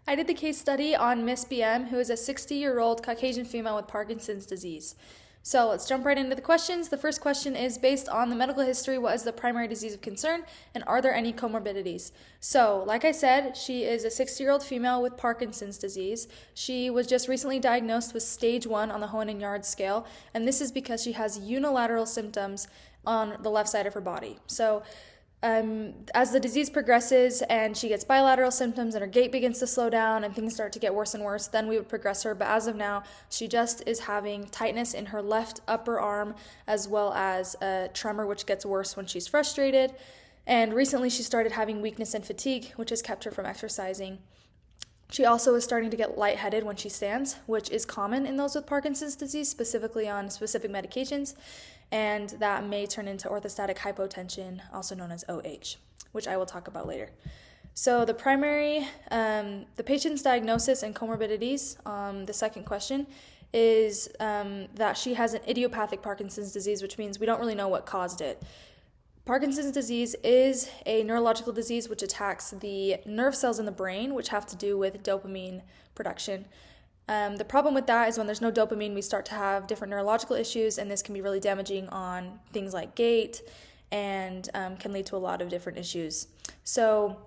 I did the case study on Miss BM, who is a 60-year-old Caucasian female with Parkinson's disease. So let's jump right into the questions. The first question is, based on the medical history, what is the primary disease of concern, and are there any comorbidities? So, like I said, she is a 60-year-old female with Parkinson's disease. She was just recently diagnosed with stage 1 on the Hoehn and Yared scale, and this is because she has unilateral symptoms on the left side of her body. So, as the disease progresses and she gets bilateral symptoms and her gait begins to slow down and things start to get worse and worse, then we would progress her. But as of now, she just is having tightness in her left upper arm as well as a tremor, which gets worse when she's frustrated. And recently she started having weakness and fatigue, which has kept her from exercising. She also is starting to get lightheaded when she stands, which is common in those with Parkinson's disease, specifically on specific medications, and that may turn into orthostatic hypotension, also known as OH, which I will talk about later. So the patient's diagnosis and comorbidities, the second question, is that she has an idiopathic Parkinson's disease, which means we don't really know what caused it. Parkinson's disease is a neurological disease which attacks the nerve cells in the brain, which have to do with dopamine production. The problem with that is when there's no dopamine, we start to have different neurological issues, and this can be really damaging on things like gait and can lead to a lot of different issues. So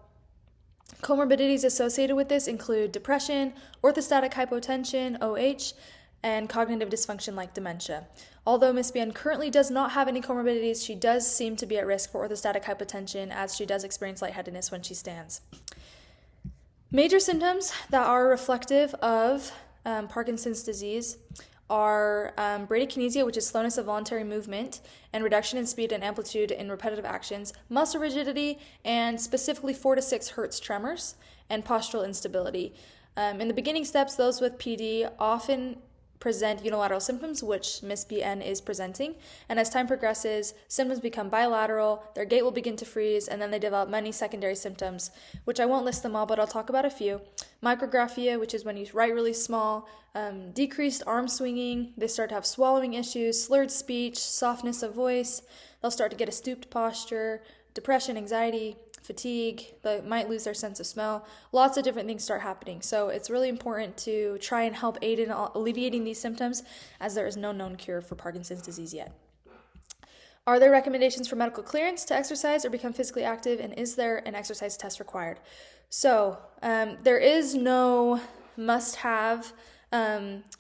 comorbidities associated with this include depression, orthostatic hypotension, OH, and cognitive dysfunction like dementia. Although Miss BN currently does not have any comorbidities, she does seem to be at risk for orthostatic hypotension, as she does experience lightheadedness when she stands. Major symptoms that are reflective of Parkinson's disease are bradykinesia, which is slowness of voluntary movement, and reduction in speed and amplitude in repetitive actions, muscle rigidity, and specifically 4 to 6 hertz tremors, and postural instability. In the beginning steps, those with PD often present unilateral symptoms, which Miss BN is presenting, and as time progresses, symptoms become bilateral, their gait will begin to freeze, and then they develop many secondary symptoms, which I won't list them all, but I'll talk about a few. Micrographia, which is when you write really small, decreased arm swinging, they start to have swallowing issues, slurred speech, softness of voice, they'll start to get a stooped posture, depression, anxiety, fatigue, they might lose their sense of smell. Lots of different things start happening. So it's really important to try and help aid in alleviating these symptoms, as there is no known cure for Parkinson's disease yet. Are there recommendations for medical clearance to exercise or become physically active, and is there an exercise test required? So there is no must-have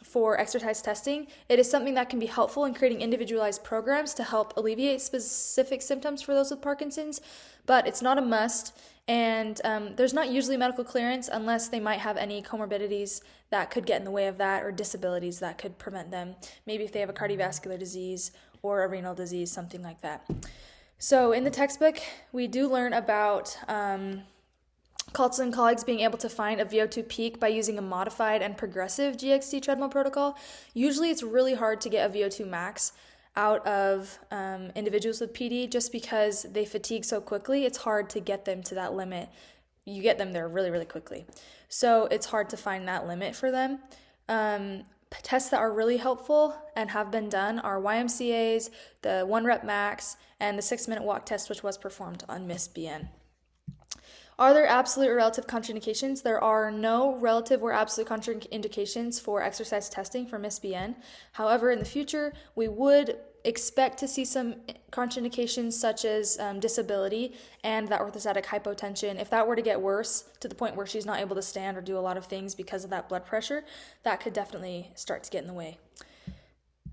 for exercise testing. It is something that can be helpful in creating individualized programs to help alleviate specific symptoms for those with Parkinson's, but it's not a must, and there's not usually medical clearance unless they might have any comorbidities that could get in the way of that, or disabilities that could prevent them, maybe if they have a cardiovascular disease or a renal disease, something like that. So in the textbook, we do learn about Kaltz and colleagues being able to find a VO2 peak by using a modified and progressive GXT treadmill protocol. Usually it's really hard to get a VO2 max out of individuals with PD just because they fatigue so quickly. It's hard to get them to that limit. You get them there really, really quickly. So it's hard to find that limit for them. Tests that are really helpful and have been done are YMCA's, the 1 rep max, and the 6-minute walk test, which was performed on Miss BN. Are there absolute or relative contraindications? There are no relative or absolute contraindications for exercise testing for Miss BN. However, in the future, we would expect to see some contraindications such as disability and that orthostatic hypotension. If that were to get worse to the point where she's not able to stand or do a lot of things because of that blood pressure, that could definitely start to get in the way.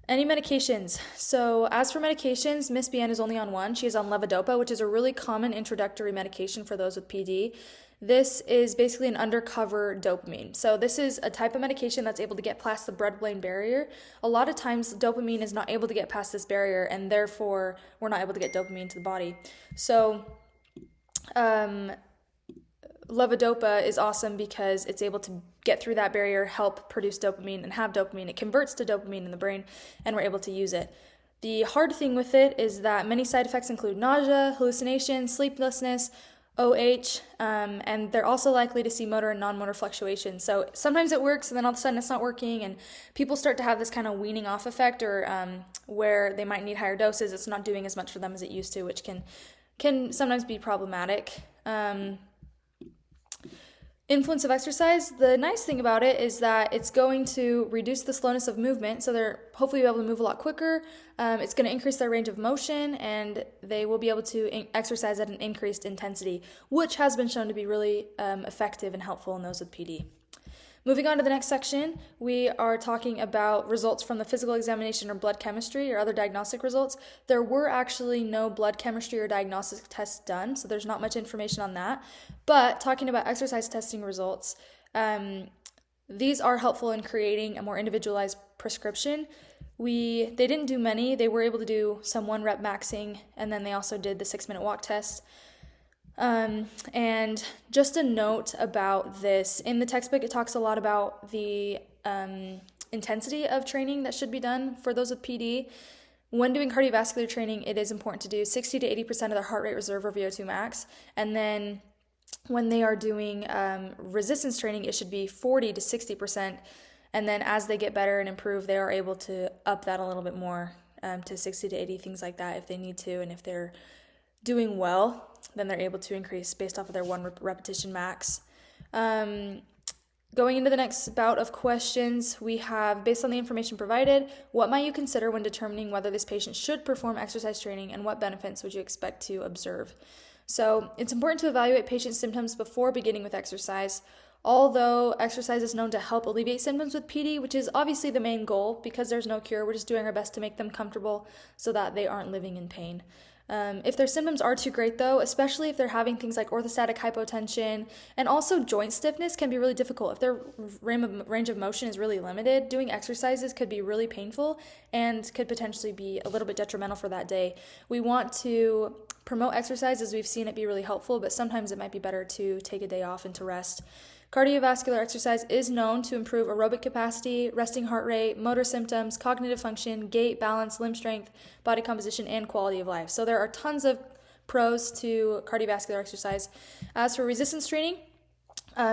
Any medications? So as for medications, Miss BN is only on one. She is on levodopa, which is a really common introductory medication for those with PD. This is basically an undercover dopamine. So this is a type of medication that's able to get past the blood-brain barrier. A lot of times dopamine is not able to get past this barrier, and therefore we're not able to get dopamine to the body. So levodopa is awesome because it's able to get through that barrier, help produce dopamine, and have dopamine. It converts to dopamine in the brain, and we're able to use it. The hard thing with it is that many side effects include nausea, hallucination, sleeplessness, OH, and they're also likely to see motor and non-motor fluctuations. So sometimes it works, and then all of a sudden it's not working, and people start to have this kind of weaning off effect, or where they might need higher doses. It's not doing as much for them as it used to, which can sometimes be problematic. Influence of exercise, the nice thing about it is that it's going to reduce the slowness of movement, so they're hopefully able to move a lot quicker. It's going to increase their range of motion, and they will be able to exercise at an increased intensity, which has been shown to be really effective and helpful in those with PD. Moving on to the next section, we are talking about results from the physical examination or blood chemistry or other diagnostic results. There were actually no blood chemistry or diagnostic tests done, so there's not much information on that. But talking about exercise testing results, these are helpful in creating a more individualized prescription. They didn't do many. They were able to do some 1-rep maxing, and then they also did the 6-minute walk test. And just a note about this, in the textbook it talks a lot about the intensity of training that should be done for those with PD. When doing cardiovascular training, it is important to do 60 to 80% of their heart rate reserve or VO2 max, and then when they are doing resistance training, it should be 40 to 60%, and then as they get better and improve, they are able to up that a little bit more to 60 to 80, things like that if they need to, and if they're doing well, then they're able to increase based off of their 1 repetition max. Going into the next bout of questions, we have, based on the information provided, what might you consider when determining whether this patient should perform exercise training, and what benefits would you expect to observe? So it's important to evaluate patient symptoms before beginning with exercise. Although exercise is known to help alleviate symptoms with PD, which is obviously the main goal, because there's no cure, we're just doing our best to make them comfortable so that they aren't living in pain. If their symptoms are too great though, especially if they're having things like orthostatic hypotension and also joint stiffness can be really difficult. If their range of motion is really limited, doing exercises could be really painful and could potentially be a little bit detrimental for that day. We want to promote exercise as we've seen it be really helpful, but sometimes it might be better to take a day off and to rest. Cardiovascular exercise is known to improve aerobic capacity, resting heart rate, motor symptoms, cognitive function, gait, balance, limb strength, body composition, and quality of life. So there are tons of pros to cardiovascular exercise. As for resistance training,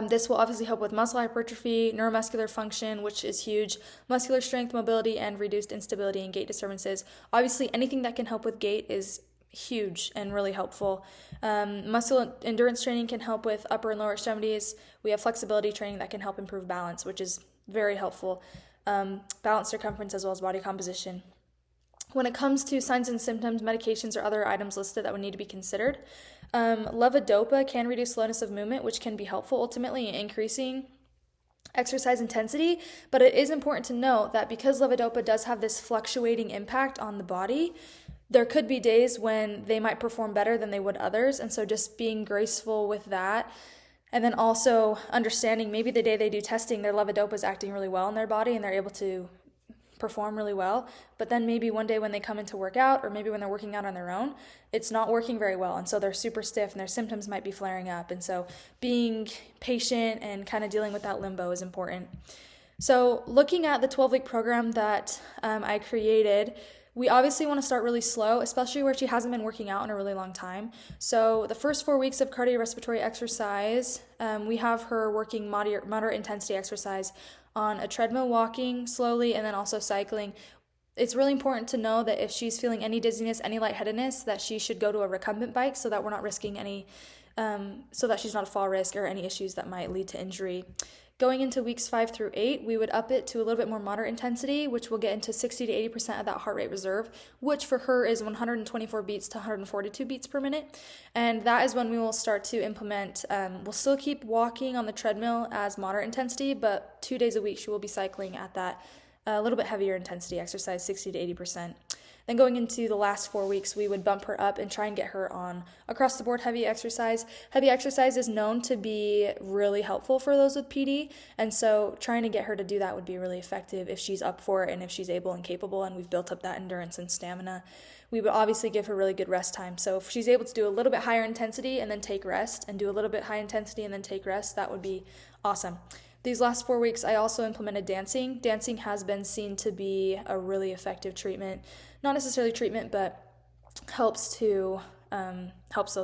this will obviously help with muscle hypertrophy, neuromuscular function, which is huge, muscular strength, mobility, and reduced instability and gait disturbances. Obviously, anything that can help with gait is huge and really helpful. Muscle endurance training can help with upper and lower extremities. We have flexibility training that can help improve balance, which is very helpful. Balance circumference as well as body composition. When it comes to signs and symptoms, medications, or other items listed that would need to be considered, levodopa can reduce slowness of movement, which can be helpful ultimately in increasing exercise intensity, but it is important to note that because levodopa does have this fluctuating impact on the body, there could be days when they might perform better than they would others, and so just being graceful with that, and then also understanding maybe the day they do testing, their levodopa is acting really well in their body and they're able to perform really well, but then maybe one day when they come in to work out, or maybe when they're working out on their own, it's not working very well, and so they're super stiff and their symptoms might be flaring up, and so being patient and kind of dealing with that limbo is important. So looking at the 12-week program that I created, we obviously want to start really slow, especially where she hasn't been working out in a really long time. So the first 4 weeks of cardiorespiratory exercise, we have her working moderate intensity exercise on a treadmill, walking slowly, and then also cycling. It's really important to know that if she's feeling any dizziness, any lightheadedness, that she should go to a recumbent bike so that we're not risking any, so that she's not a fall risk or any issues that might lead to injury. Going into weeks 5 through 8, we would up it to a little bit more moderate intensity, which will get into 60 to 80% of that heart rate reserve, which for her is 124 beats to 142 beats per minute. And that is when we will start to implement, we'll still keep walking on the treadmill as moderate intensity, but 2 days a week she will be cycling at that a little bit heavier intensity exercise, 60 to 80%. Then going into the last 4 weeks, we would bump her up and try and get her on across the board heavy exercise. Heavy exercise is known to be really helpful for those with PD, and so trying to get her to do that would be really effective if she's up for it and if she's able and capable and we've built up that endurance and stamina. We would obviously give her really good rest time. So if she's able to do a little bit higher intensity and then take rest, and do a little bit high intensity and then take rest, that would be awesome. These last 4 weeks, I also implemented dancing. Dancing has been seen to be a really effective treatment. Not necessarily treatment, but helps those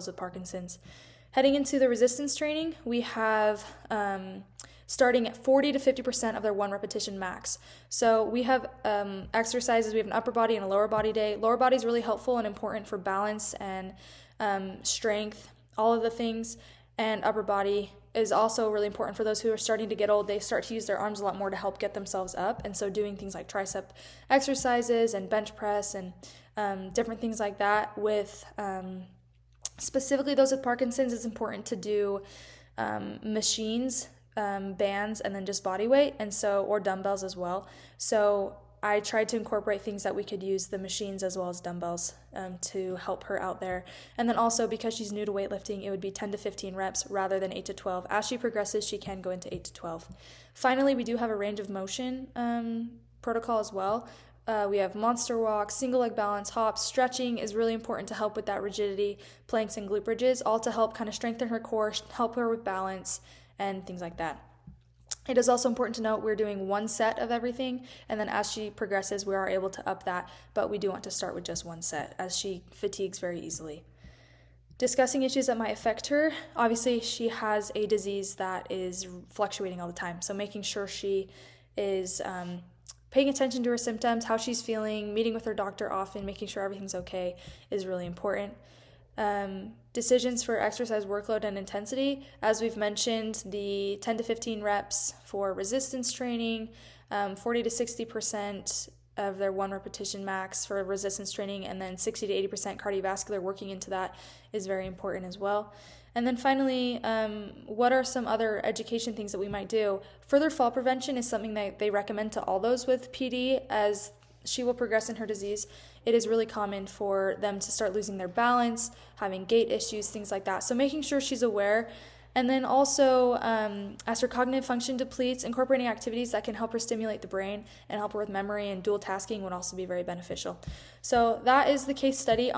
with Parkinson's. Heading into the resistance training, we have starting at 40 to 50% of their 1 repetition max. So we have exercises. We have an upper body and a lower body day. Lower body is really helpful and important for balance and strength, all of the things, and upper body is also really important for those who are starting to get old. They start to use their arms a lot more to help get themselves up. And so doing things like tricep exercises and bench press and different things like that with specifically those with Parkinson's, it's important to do machines, bands, and then just body weight, and so, or dumbbells as well. So I tried to incorporate things that we could use the machines as well as dumbbells to help her out there. And then also, because she's new to weightlifting, it would be 10 to 15 reps rather than 8 to 12. As she progresses, she can go into 8 to 12. Finally, we do have a range of motion protocol as well. We have monster walk, single leg balance, hops. Stretching is really important to help with that rigidity, planks and glute bridges, all to help kind of strengthen her core, help her with balance, and things like that. It is also important to note we're doing one set of everything, and then as she progresses, we are able to up that, but we do want to start with just one set as she fatigues very easily. Discussing issues that might affect her. Obviously, she has a disease that is fluctuating all the time, so making sure she is paying attention to her symptoms, how she's feeling, meeting with her doctor often, making sure everything's okay is really important. Decisions for exercise workload and intensity. As we've mentioned, the 10 to 15 reps for resistance training, 40 to 60% of their one repetition max for resistance training, and then 60 to 80% cardiovascular working into that is very important as well. And then finally, what are some other education things that we might do? Further fall prevention is something that they recommend to all those with PD. As she will progress in her disease, it is really common for them to start losing their balance, having gait issues, things like that. So making sure she's aware. And then also, as her cognitive function depletes, incorporating activities that can help her stimulate the brain and help her with memory and dual tasking would also be very beneficial. So that is the case study